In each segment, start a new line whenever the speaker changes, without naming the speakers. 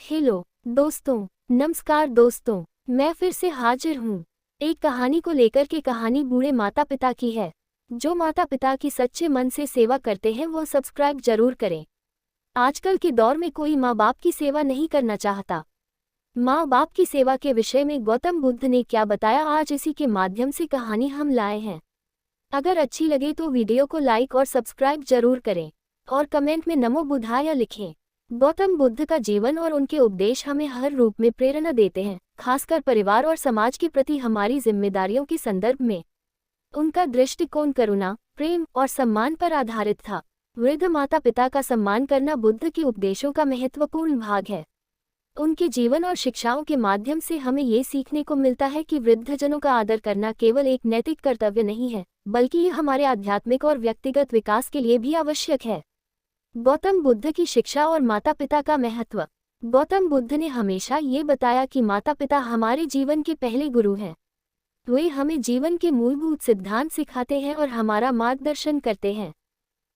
Hello दोस्तों, नमस्कार दोस्तों, मैं फिर से हाजिर हूँ एक कहानी को लेकर के। कहानी बूढ़े माता पिता की है। जो माता पिता की सच्चे मन से सेवा करते हैं वो सब्सक्राइब जरूर करें। आजकल के दौर में कोई माँ बाप की सेवा नहीं करना चाहता। माँ बाप की सेवा के विषय में गौतम बुद्ध ने क्या बताया, आज इसी के माध्यम से कहानी हम लाए हैं। अगर अच्छी लगे तो वीडियो को लाइक और सब्सक्राइब जरूर करें और कमेंट में नमो बुद्धाय लिखें। गौतम बुद्ध का जीवन और उनके उपदेश हमें हर रूप में प्रेरणा देते हैं, खासकर परिवार और समाज के प्रति हमारी जिम्मेदारियों के संदर्भ में। उनका दृष्टिकोण करुणा, प्रेम और सम्मान पर आधारित था। वृद्ध माता पिता का सम्मान करना बुद्ध के उपदेशों का महत्वपूर्ण भाग है। उनके जीवन और शिक्षाओं के माध्यम से हमें ये सीखने को मिलता है कि वृद्धजनों का आदर करना केवल एक नैतिक कर्तव्य नहीं है, बल्कि ये हमारे आध्यात्मिक और व्यक्तिगत विकास के लिए भी आवश्यक है। गौतम बुद्ध की शिक्षा और माता पिता का महत्व। गौतम बुद्ध ने हमेशा ये बताया कि माता पिता हमारे जीवन के पहले गुरु हैं। वे हमें जीवन के मूलभूत सिद्धांत सिखाते हैं और हमारा मार्गदर्शन करते हैं।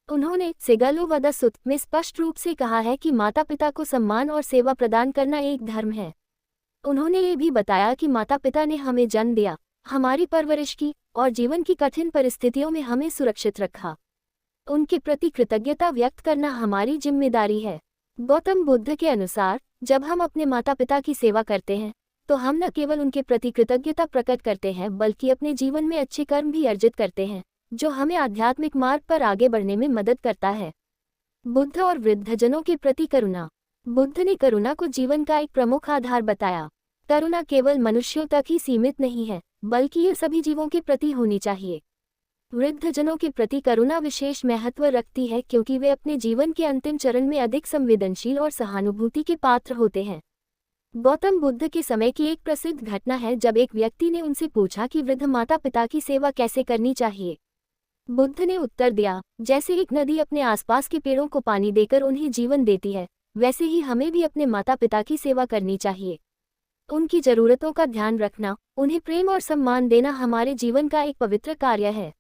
उन्होंने सिगलो वद सुत में स्पष्ट रूप से कहा है कि माता पिता को सम्मान और सेवा प्रदान करना एक धर्म है। उन्होंने ये भी बताया कि माता पिता ने हमें जन्म दिया, हमारी परवरिश की और जीवन की कठिन परिस्थितियों में हमें सुरक्षित रखा। उनके प्रति कृतज्ञता व्यक्त करना हमारी जिम्मेदारी है। गौतम बुद्ध के अनुसार जब हम अपने माता पिता की सेवा करते हैं तो हम न केवल उनके प्रति कृतज्ञता प्रकट करते हैं, बल्कि अपने जीवन में अच्छे कर्म भी अर्जित करते हैं, जो हमें आध्यात्मिक मार्ग पर आगे बढ़ने में मदद करता है। बुद्ध और वृद्धजनों के प्रति करुणा। बुद्ध ने करुणा को जीवन का एक प्रमुख आधार बताया। करुणा केवल मनुष्यों तक ही सीमित नहीं है, बल्कि ये सभी जीवों के प्रति होनी चाहिए। वृद्धजनों के प्रति करुणा विशेष महत्व रखती है क्योंकि वे अपने जीवन के अंतिम चरण में अधिक संवेदनशील और सहानुभूति के पात्र होते हैं। गौतम बुद्ध के समय की एक प्रसिद्ध घटना है जब एक व्यक्ति ने उनसे पूछा कि वृद्ध माता पिता की सेवा कैसे करनी चाहिए। बुद्ध ने उत्तर दिया, जैसे एक नदी अपने आसपास के पेड़ों को पानी देकर उन्हें जीवन देती है, वैसे ही हमें भी अपने माता पिता की सेवा करनी चाहिए। उनकी जरूरतों का ध्यान रखना, उन्हें प्रेम और सम्मान देना हमारे जीवन का एक पवित्र कार्य है।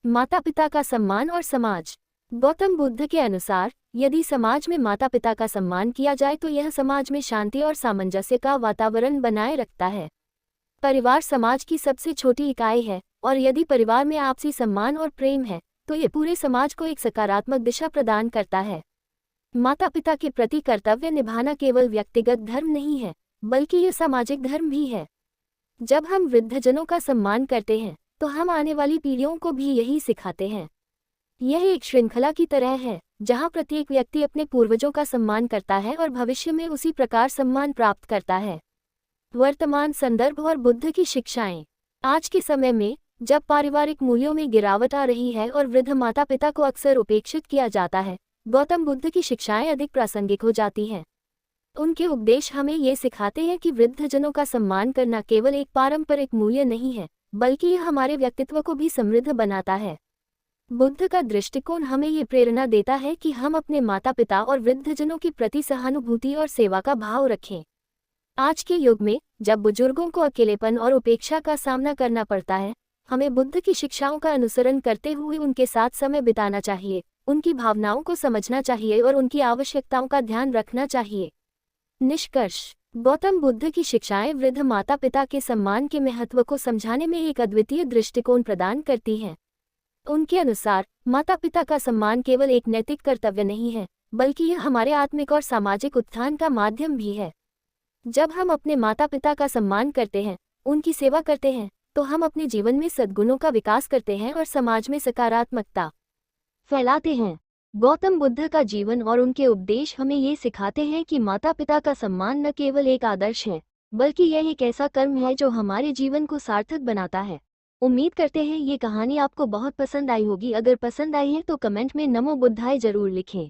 माता पिता का सम्मान और समाज। गौतम बुद्ध के अनुसार यदि समाज में माता पिता का सम्मान किया जाए तो यह समाज में शांति और सामंजस्य का वातावरण बनाए रखता है। परिवार समाज की सबसे छोटी इकाई है और यदि परिवार में आपसी सम्मान और प्रेम है तो ये पूरे समाज को एक सकारात्मक दिशा प्रदान करता है। माता पिता के प्रति कर्तव्य निभाना केवल व्यक्तिगत धर्म नहीं है, बल्कि यह सामाजिक धर्म भी है। जब हम वृद्धजनों का सम्मान करते हैं तो हम आने वाली पीढ़ियों को भी यही सिखाते हैं। यह एक श्रृंखला की तरह है जहां प्रत्येक व्यक्ति अपने पूर्वजों का सम्मान करता है और भविष्य में उसी प्रकार सम्मान प्राप्त करता है। वर्तमान संदर्भ और बुद्ध की शिक्षाएं। आज के समय में जब पारिवारिक मूल्यों में गिरावट आ रही है और वृद्ध माता पिता को अक्सर उपेक्षित किया जाता है, गौतम बुद्ध की शिक्षाएं अधिक प्रासंगिक हो जाती हैं। उनके उपदेश हमें ये सिखाते हैं कि वृद्धजनों का सम्मान करना केवल एक पारंपरिक मूल्य नहीं है, बल्कि यह हमारे व्यक्तित्व को भी समृद्ध बनाता है। बुद्ध का दृष्टिकोण हमें ये प्रेरणा देता है कि हम अपने माता पिता और वृद्धजनों के प्रति सहानुभूति और सेवा का भाव रखें। आज के युग में जब बुजुर्गों को अकेलेपन और उपेक्षा का सामना करना पड़ता है, हमें बुद्ध की शिक्षाओं का अनुसरण करते हुए उनके साथ समय बिताना चाहिए, उनकी भावनाओं को समझना चाहिए और उनकी आवश्यकताओं का ध्यान रखना चाहिए। निष्कर्ष। गौतम बुद्ध की शिक्षाएं वृद्ध माता पिता के सम्मान के महत्व को समझाने में एक अद्वितीय दृष्टिकोण प्रदान करती हैं। उनके अनुसार माता पिता का सम्मान केवल एक नैतिक कर्तव्य नहीं है, बल्कि यह हमारे आत्मिक और सामाजिक उत्थान का माध्यम भी है। जब हम अपने माता पिता का सम्मान करते हैं, उनकी सेवा करते हैं, तो हम अपने जीवन में सद्गुणों का विकास करते हैं और समाज में सकारात्मकता फैलाते हैं। गौतम बुद्ध का जीवन और उनके उपदेश हमें ये सिखाते हैं कि माता पिता का सम्मान न केवल एक आदर्श है, बल्कि यह एक ऐसा कर्म है जो हमारे जीवन को सार्थक बनाता है। उम्मीद करते हैं ये कहानी आपको बहुत पसंद आई होगी। अगर पसंद आई है तो कमेंट में नमो बुद्धाय जरूर लिखें।